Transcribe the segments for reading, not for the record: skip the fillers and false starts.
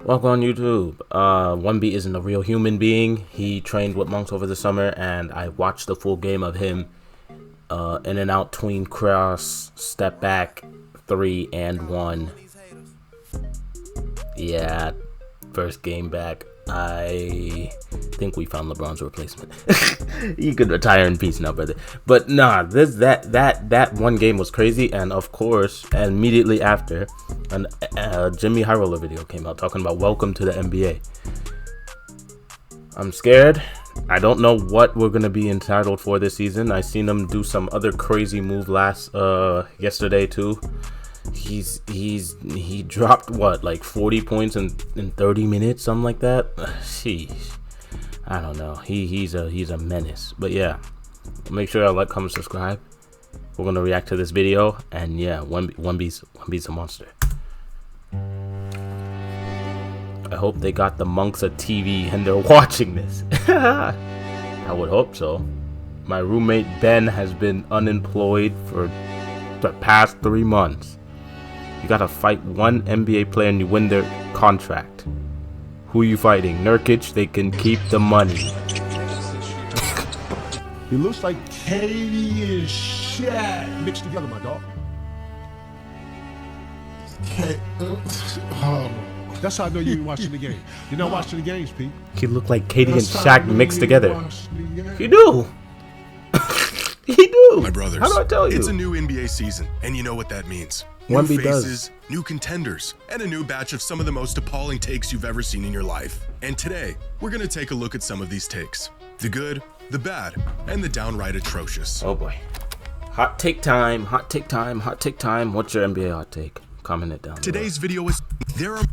Welcome on YouTube. Wemby isn't a real human being. He trained with monks over the summer, and I watched the full game of him in and out, tween cross, step back, 3 and 1. Yeah, first game back. I think we found LeBron's replacement. He could retire in peace now, brother. But nah, that one game was crazy, and of course, immediately after, an JxmyHighroller video came out talking about welcome to the NBA. I'm scared. I don't know what we're gonna be entitled for this season. I seen him do some other crazy move yesterday too. He dropped what, like 40 points in 30 minutes, something like that. Sheesh. I don't know. He's a menace. But yeah, make sure y'all like, comment, subscribe. We're gonna react to this video, and yeah, Wemby's a monster. I hope they got the monks a TV and they're watching this. I would hope so. My roommate Ben has been unemployed for the past 3 months. You gotta fight one NBA player and you win their contract. Who are you fighting? Nurkic? They can keep the money. He looks like Katie and Shaq mixed together, my dog. That's how I know you ain't watching the game. You're not watching the games, Pete. He looked like Katie and Shaq mixed together. He do. He do. My brothers, how do I tell you? It's a new NBA season, and you know what that means. Wemby New faces, does. new contenders, and a new batch of some of the most appalling takes you've ever seen in your life. And today, we're going to take a look at some of these takes. The good, the bad, and the downright atrocious. Oh boy. Hot take time, hot take time, hot take time. What's your NBA hot take? Comment it down below. Today's video is there are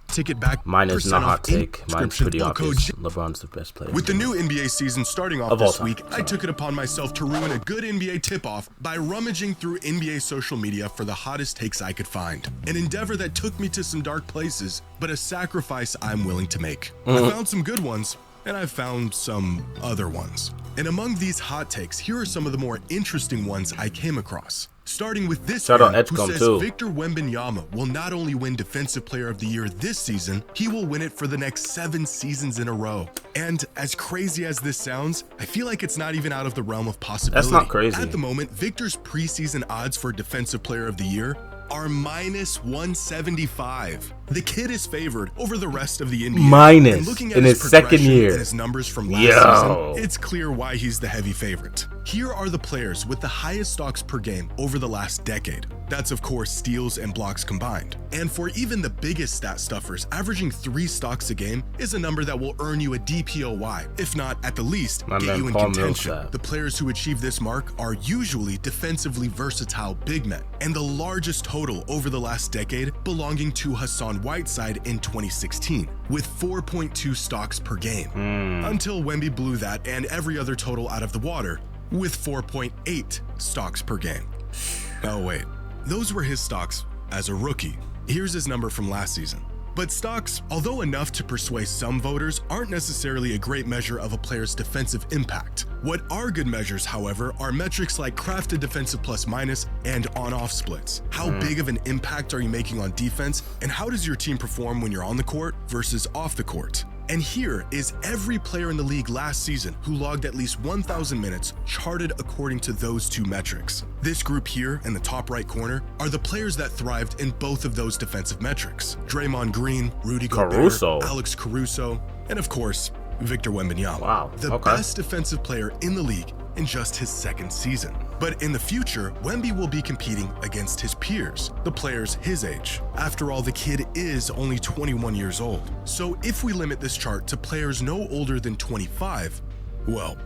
ticket back. Mine is not hot take. Mine's pretty full code obvious. LeBron's the best player. With the new NBA season starting off Of all this time. week, I took it upon myself to ruin a good NBA tip-off by rummaging through NBA social media for the hottest takes I could find. An endeavor that took me to some dark places, but a sacrifice I'm willing to make. I found some good ones, and I found some other ones. And among these hot takes, here are some of the more interesting ones I came across. Starting with this Shout out fan who Edgecombe says too. Victor Wembanyama will not only win Defensive Player of the Year this season, he will win it for the next 7 seasons in a row. And as crazy as this sounds, I feel like it's not even out of the realm of possibility. That's not crazy. At the moment, Victor's preseason odds for Defensive Player of the Year are -175. The kid is favored over the rest of the NBA. Minus And looking at in his second progression year. and his numbers from last Yo. season, it's clear why he's the heavy favorite. Here are the players with the highest stocks per game over the last decade. That's of course steals and blocks combined. And for even the biggest stat stuffers, averaging 3 stocks a game is a number that will earn you a DPOY, if not at the least My get man you in Paul contention. Millsap. The players who achieve this mark are usually defensively versatile big men, and the largest total over the last decade belonging to Hassan Whiteside in 2016, with 4.2 stocks per game. Until Wemby blew that and every other total out of the water, with 4.8 stocks per game. Oh wait, those were his stocks as a rookie. Here's his number from last season. But stocks, although enough to persuade some voters, aren't necessarily a great measure of a player's defensive impact. What are good measures, however, are metrics like crafted defensive plus-minus and on-off splits. How big of an impact are you making on defense, and how does your team perform when you're on the court versus off the court? And here is every player in the league last season who logged at least 1,000 minutes charted according to those two metrics. This group here in the top right corner are the players that thrived in both of those defensive metrics. Draymond Green, Rudy Caruso. Gobert, Alex Caruso, and of course, Victor Wembanyama. Wow, The okay. best defensive player in the league in just his second season. But in the future, Wemby will be competing against his peers, the players his age. After all, the kid is only 21 years old. So if we limit this chart to players no older than 25, well,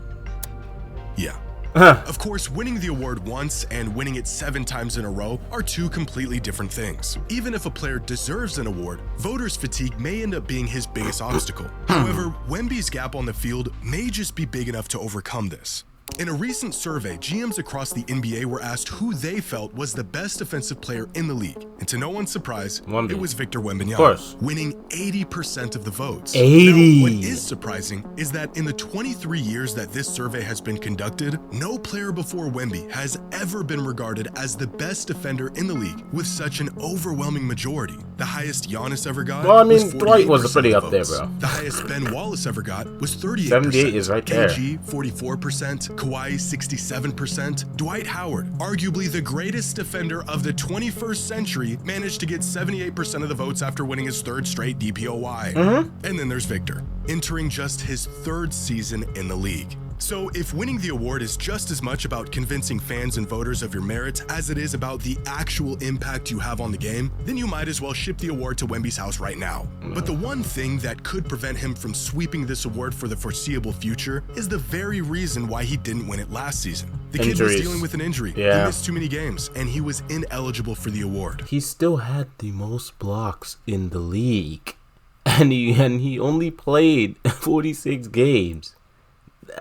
yeah. Of course, winning the award once and winning it 7 times in a row are two completely different things. Even if a player deserves an award, voters' fatigue may end up being his biggest obstacle. However, Wemby's gap on the field may just be big enough to overcome this. In a recent survey, GMs across the NBA were asked who they felt was the best defensive player in the league. And to no one's surprise, Wemby. it was Victor Wembanyama, Of course. winning 80% of the votes. 80. Now, what is surprising is that in the 23 years that this survey has been conducted, no player before Wemby has ever been regarded as the best defender in the league with such an overwhelming majority. The highest Giannis ever got Well, I mean, was Dwight was 48% pretty of up the there, votes. bro. The highest Ben Wallace ever got was 38%. 78 is right there. KG, 44%, Kawhi, 67%. Dwight Howard, arguably the greatest defender of the 21st century, managed to get 78% of the votes after winning his third straight DPOY. And then there's Victor, entering just his third season in the league. So if winning the award is just as much about convincing fans and voters of your merits as it is about the actual impact you have on the game, then you might as well ship the award to Wemby's house right now. But the one thing that could prevent him from sweeping this award for the foreseeable future is the very reason why he didn't win it last season. The kid was Injuries. dealing with an injury. Yeah. He missed too many games, and he was ineligible for the award. He still had the most blocks in the league, and he only played 46 games.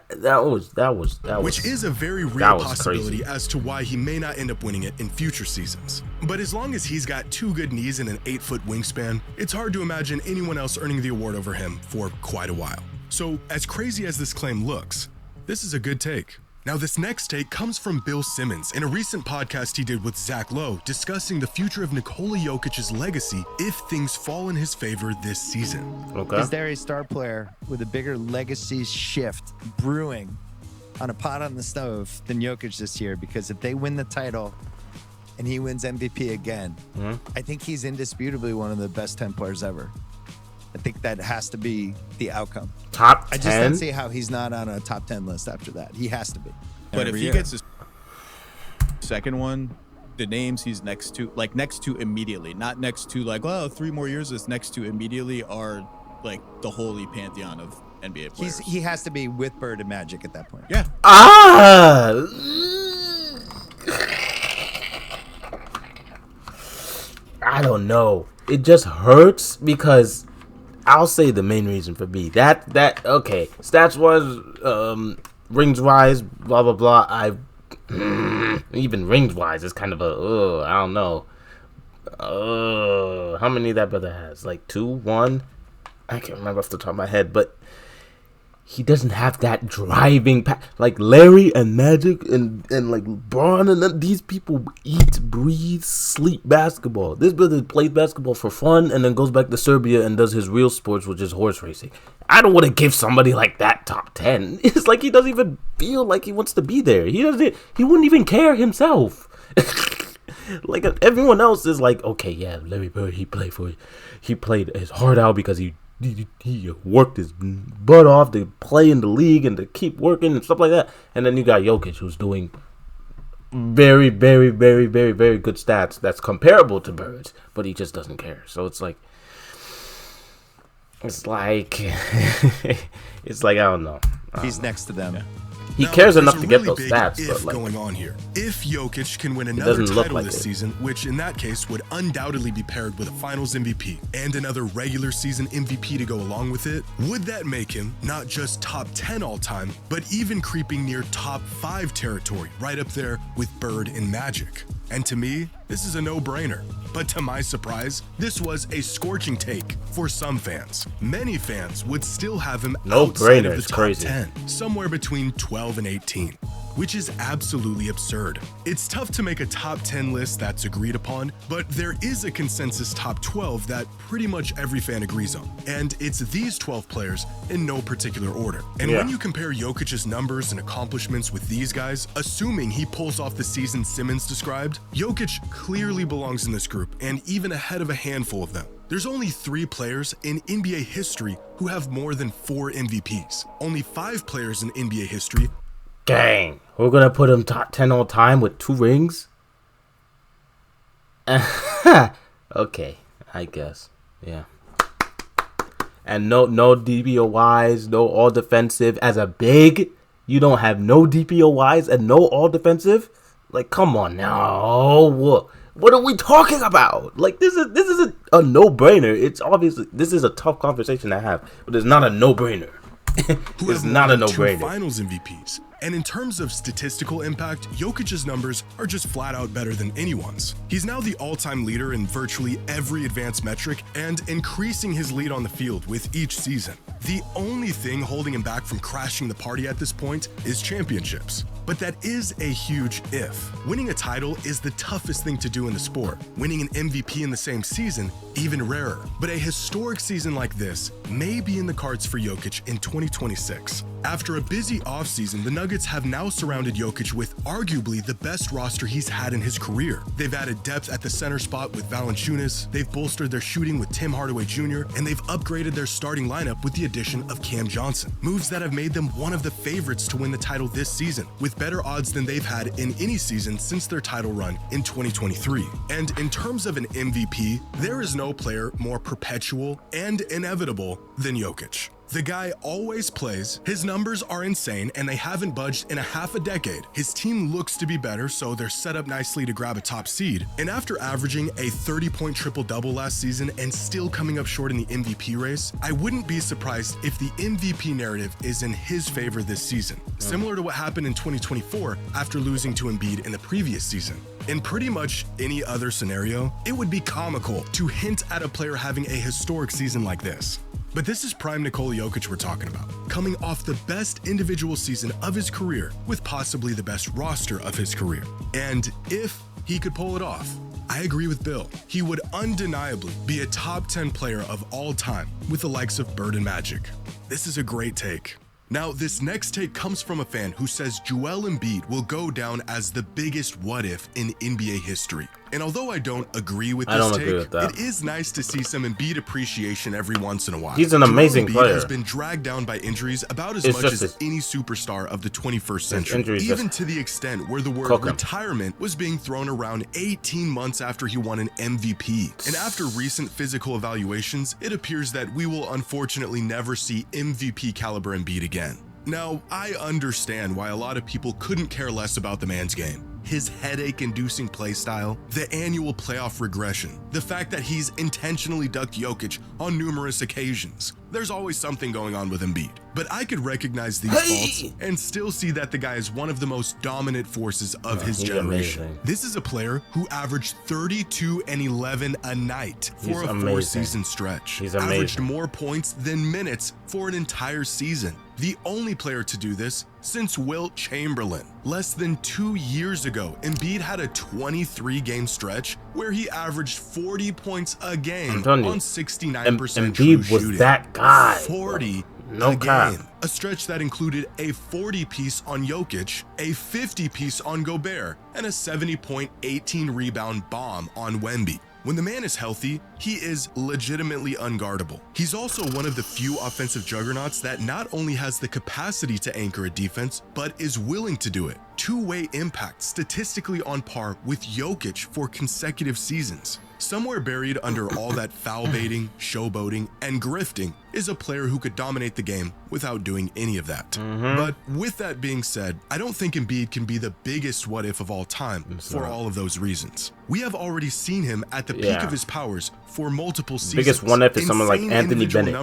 That was Which is a very real that was possibility crazy. as to why he may not end up winning it in future seasons. But as long as he's got 2 good knees and an 8-foot wingspan, it's hard to imagine anyone else earning the award over him for quite a while. So as crazy as this claim looks, this is a good take. Now, this next take comes from Bill Simmons in a recent podcast he did with Zach Lowe discussing the future of Nikola Jokic's legacy if things fall in his favor this season. Okay. Is there a star player with a bigger legacy shift brewing on a pot on the stove than Jokic this year? Because if they win the title and he wins MVP again, I think he's indisputably one of the best 10 players ever. I think that has to be the outcome. Top 10. I just don't see how he's not on a top 10 list after that. He has to be. But if Every he year. gets his second one, the names he's next to immediately, not next to like, oh, 3 more years, it's next to immediately are like the holy pantheon of NBA players. He has to be with Bird and Magic at that point. Yeah. I don't know. It just hurts because I'll say the main reason for me that okay, stats wise, rings wise, blah blah blah. Even rings wise is kind of a I don't know. How many that brother has? Like 2, 1? I can't remember off the top of my head, but he doesn't have that driving like Larry and Magic and like Braun and these people eat, breathe, sleep basketball. This brother plays basketball for fun and then goes back to Serbia and does his real sports, which is horse racing. I don't want to give somebody like that top 10. It's like he doesn't even feel like he wants to be there. He wouldn't even care himself. Like everyone else is like, okay, yeah, Larry Bird, he played his heart out because he worked his butt off to play in the league and to keep working and stuff like that. And then you got Jokic, who's doing very, very, very, very, very good stats that's comparable to Bird's, but he just doesn't care. So it's like I don't know. He's next to them. Yeah. He Now, cares there's enough a to get really those big stats, if but like going on here. If Jokic can win another doesn't look title like this it. season, which in that case would undoubtedly be paired with a Finals MVP and another regular season MVP to go along with it, would that make him not just top 10 all time, but even creeping near top 5 territory, right up there with Bird and Magic? And to me, this is a no-brainer. But to my surprise, this was a scorching take for some fans. Many fans would still have him outside No-brainer, of the it's top crazy. 10, somewhere between 12 and 18, which is absolutely absurd. It's tough to make a top 10 list that's agreed upon, but there is a consensus top 12 that pretty much every fan agrees on. And it's these 12 players in no particular order. And Yeah. when you compare Jokic's numbers and accomplishments with these guys, assuming he pulls off the season Simmons described, Jokic clearly belongs in this group and even ahead of a handful of them. There's only 3 players in NBA history who have more than 4 MVPs. Only 5 players in NBA history. dang, we're gonna put him top 10 all time with 2 rings. Okay, I guess, yeah. And no DPOYs, no all defensive. As a big, you don't have no DPOYs and no all defensive. Like, come on now. What are we talking about? Like, this is a no brainer. It's obviously this is a tough conversation to have, but it's not a no brainer. who It's have not won a 2 no-brainer. Finals MVPs. And in terms of statistical impact, Jokic's numbers are just flat out better than anyone's. He's now the all-time leader in virtually every advanced metric and increasing his lead on the field with each season. The only thing holding him back from crashing the party at this point is championships. But that is a huge if. Winning a title is the toughest thing to do in the sport. Winning an MVP in the same season, even rarer. But a historic season like this may be in the cards for Jokic in 2026. After a busy offseason, the Nuggets have now surrounded Jokic with arguably the best roster he's had in his career. They've added depth at the center spot with Valanciunas, they've bolstered their shooting with Tim Hardaway Jr., and they've upgraded their starting lineup with the addition of Cam Johnson. Moves that have made them one of the favorites to win the title this season, with better odds than they've had in any season since their title run in 2023. And in terms of an MVP, there is no player more perpetual and inevitable than Jokic. The guy always plays, his numbers are insane, and they haven't budged in a half a decade. His team looks to be better, so they're set up nicely to grab a top seed. And after averaging a 30-point triple-double last season and still coming up short in the MVP race, I wouldn't be surprised if the MVP narrative is in his favor this season. Similar to what happened in 2024 after losing to Embiid in the previous season. In pretty much any other scenario, it would be comical to hint at a player having a historic season like this. But this is prime Nikola Jokic we're talking about, coming off the best individual season of his career with possibly the best roster of his career. And if he could pull it off, I agree with Bill. He would undeniably be a top 10 player of all time with the likes of Bird and Magic. This is a great take. Now, this next take comes from a fan who says Joel Embiid will go down as the biggest what if in NBA history. And although I don't agree with this take, it is nice to see some Embiid appreciation every once in a while. He's an amazing player. Embiid has been dragged down by injuries about as much as any superstar of the 21st century, even to the extent where the word retirement was being thrown around 18 months after he won an MVP. And after recent physical evaluations, it appears that we will unfortunately never see MVP caliber Embiid again. Now, I understand why a lot of people couldn't care less about the man's game. His headache-inducing play style, the annual playoff regression, the fact that he's intentionally ducked Jokic on numerous occasions. There's always something going on with Embiid. But I could recognize these faults and still see that the guy is one of the most dominant forces of his generation. Amazing. This is a player who averaged 32 and 11 a night for a 4-season stretch. He's averaged more points than minutes for an entire season. The only player to do this since Wilt Chamberlain. Less than 2 years ago, Embiid had a 23-game stretch where he averaged 40 points a game on 69% true shooting. Was that guy. 40 no a cap. game. A stretch that included a 40-piece on Jokic, a 50-piece on Gobert, and a 70-point 18-rebound bomb on Wemby. When the man is healthy, he is legitimately unguardable. He's also one of the few offensive juggernauts that not only has the capacity to anchor a defense, but is willing to do it. Two-way impact, statistically on par with Jokic for consecutive seasons. Somewhere buried under all that foul baiting, showboating, and grifting is a player who could dominate the game without doing any of that. But with that being said, I don't think Embiid can be the biggest what if of all time for all of those reasons. We have already seen him at the peak of his powers for multiple seasons. Biggest one if is someone like Anthony Bennett,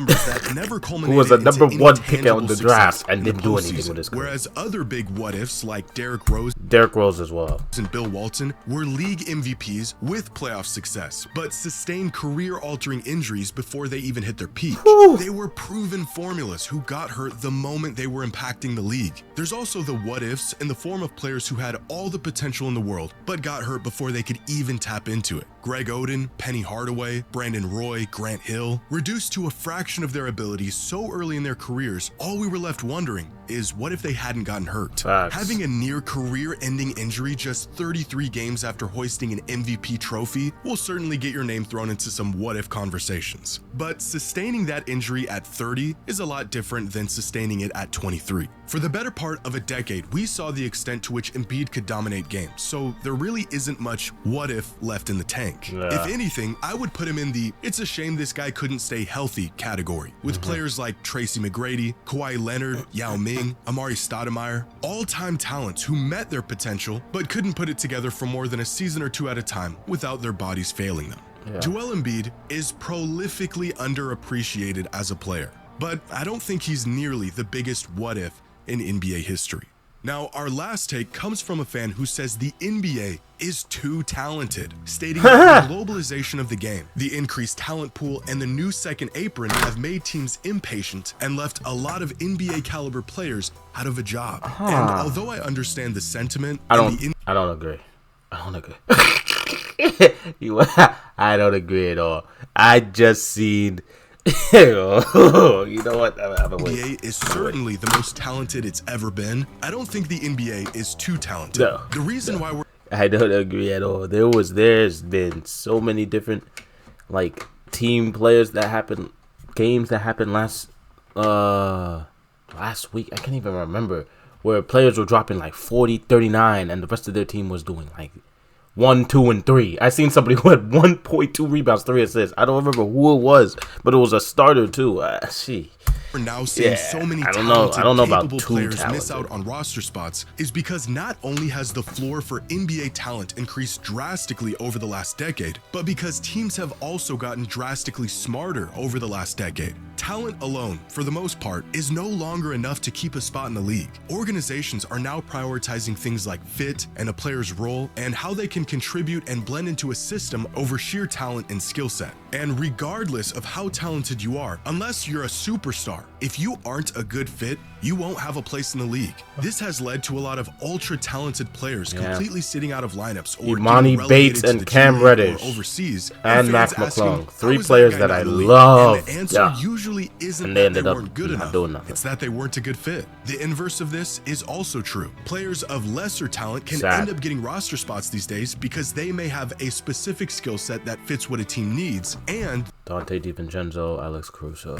never who was a number 1 pick out in the draft and didn't do anything with his career. Whereas other big what ifs like Derrick Rose as well, and Bill Walton were league MVPs with playoff success, but sustained career-altering injuries before they even hit their peak. They were proven formulas who got hurt the moment they were impacting the league. There's also the what-ifs in the form of players who had all the potential in the world, but got hurt before they could even tap into it. Greg Oden, Penny Hardaway, Brandon Roy, Grant Hill, reduced to a fraction of their abilities so early in their careers, all we were left wondering is what if they hadn't gotten hurt? Having a near career-ending injury just 33 games after hoisting an MVP trophy will certainly get your name thrown into some what-if conversations. But sustaining that injury at 30 is a lot different than sustaining it at 23. For the better part of a decade, we saw the extent to which Embiid could dominate games, so there really isn't much what-if left in the tank. If anything, I would put him in the "it's a shame this guy couldn't stay healthy" category, with players like Tracy McGrady, Kawhi Leonard, Yao Ming, Amari Stoudemire, all-time talents who met their potential but couldn't put it together for more than a season or two at a time without their bodies failing them. Joel Embiid is prolifically underappreciated as a player. but I don't think he's nearly the biggest what if in NBA history. Now, our last take comes from a fan who says the NBA is too talented, stating that the globalization of the game, the increased talent pool, and the new second apron have made teams impatient and left a lot of NBA caliber players out of a job. And although I understand the sentiment, I don't agree. I don't agree. I don't agree at all. I just seen. You know what? NBA is certainly the most talented it's ever been. I don't think the NBA is too talented. No, the reason why I don't agree at all. There's been so many different like team players that happened, games that happened last week. I can't even remember, where players were dropping like 40, 39, and the rest of their team was doing like 1, 2, and 3. I seen somebody who had 1.2 rebounds, 3 assists. I don't remember who it was, but it was a starter too. We're now seeing so many talented, capable players miss out on roster spots is because not only has the floor for NBA talent increased drastically over the last decade, but because teams have also gotten drastically smarter over the last decade. Talent alone, for the most part, is no longer enough to keep a spot in the league. Organizations are now prioritizing things like fit and a player's role and how they can contribute and blend into a system over sheer talent and skill set. And regardless of how talented you are, unless you're a superstar, if you aren't a good fit, you won't have a place in the league. This has led to a lot of ultra-talented players completely sitting out of lineups or Imani Bates and Cam Reddish overseas, and Mac McClung, 3 players that I love. And the answer usually isn't that they weren't good enough. It's that they weren't a good fit. The inverse of this is also true. Players of lesser talent can end up getting roster spots these days because they may have a specific skill set that fits what a team needs. And Dante DiVincenzo, Alex Caruso,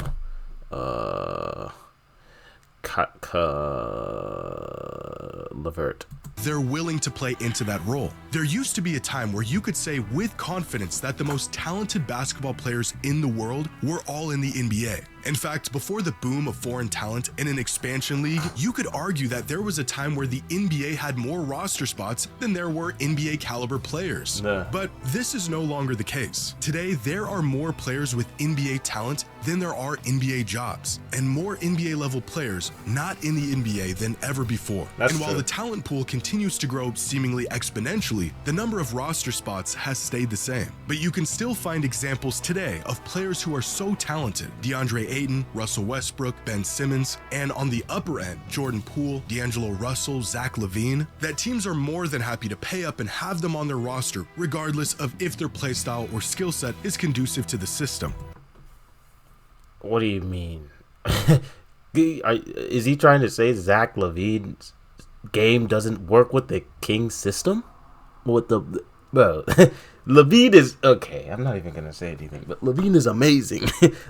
Levert. They're willing to play into that role. There used to be a time where you could say with confidence that the most talented basketball players in the world were all in the NBA. In fact, before the boom of foreign talent in an expansion league, you could argue that there was a time where the NBA had more roster spots than there were NBA caliber players. But this is no longer the case. Today, there are more players with NBA talent than there are NBA jobs, and more NBA level players not in the NBA than ever before. While the talent pool continues to grow seemingly exponentially, the number of roster spots has stayed the same. But you can still find examples today of players who are so talented: DeAndre Ayton, Russell Westbrook, Ben Simmons, and on the upper end, Jordan Poole, D'Angelo Russell, Zach LaVine, that teams are more than happy to pay up and have them on their roster, regardless of if their playstyle or skill set is conducive to the system. What do you mean? Is he trying to say Zach LaVine's game doesn't work with the King system? Bro, LaVine is okay. I'm not even gonna say anything, but LaVine is amazing.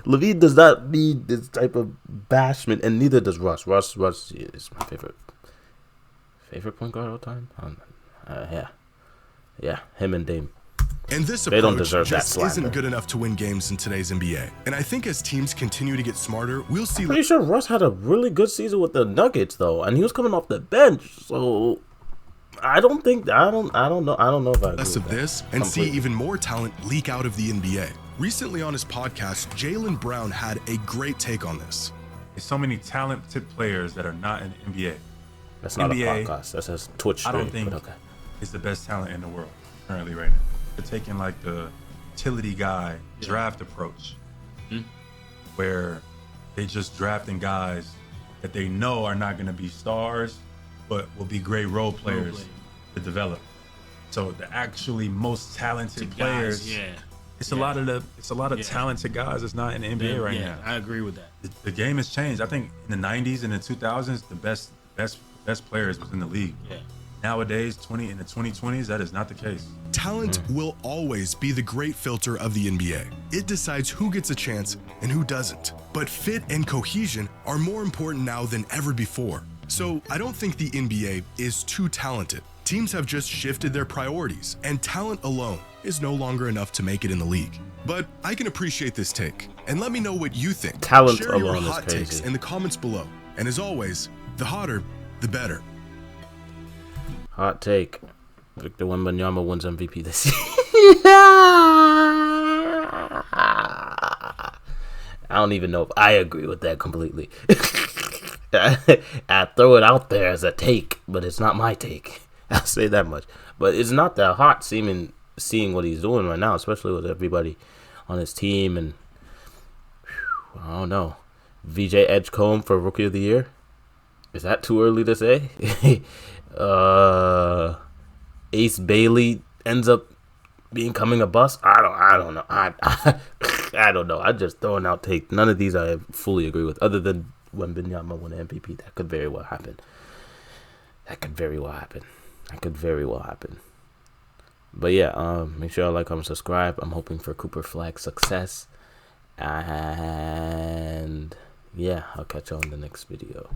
LaVine does not need this type of bashment, and neither does Russ. Russ is my favorite point guard of all time. Yeah, him and Dame. And this they don't approach deserve just that isn't good enough to win games in today's NBA. And I think as teams continue to get smarter, we'll see. I'm pretty sure Russ had a really good season with the Nuggets though, and he was coming off the bench. So I don't know if I agree less of this and see even more talent leak out of the NBA. Recently on his podcast, Jaylen Brown had a great take on this. There's so many talented players that are not in the NBA. That's not NBA, a podcast. That's a Twitch stream. I don't think it's the best talent in the world currently right now. They're taking like the utility guy draft approach, where they just drafting guys that they know are not going to be stars, but will be great role players to develop. So the actually most talented players, it's a lot of talented guys that's not in the NBA right now. I agree with that. The game has changed. I think in the 90s and the 2000s, the best players was in the league. Yeah. Nowadays, in the 2020s, that is not the case. Talent will always be the great filter of the NBA. It decides who gets a chance and who doesn't. But fit and cohesion are more important now than ever before. So I don't think the NBA is too talented. Teams have just shifted their priorities, and talent alone is no longer enough to make it in the league. But I can appreciate this take, and let me know what you think. Talent Share your alone hot is crazy. takes in the comments below. And as always, the hotter, the better. Hot take: Victor Wembanyama wins MVP this year. I don't even know if I agree with that completely. I throw it out there as a take, but it's not my take. I'll say that much. But it's not that hot seeing what he's doing right now, especially with everybody on his team. And I don't know. VJ Edgecombe for Rookie of the Year. Is that too early to say? Ace Bailey ends up becoming a bust. I don't know. I don't know. I'm just throwing out takes. None of these I fully agree with, other than when Wembanyama won the MVP. That could very well happen. But yeah, make sure you like, comment, subscribe. I'm hoping for Cooper Flag success. And yeah, I'll catch you on the next video.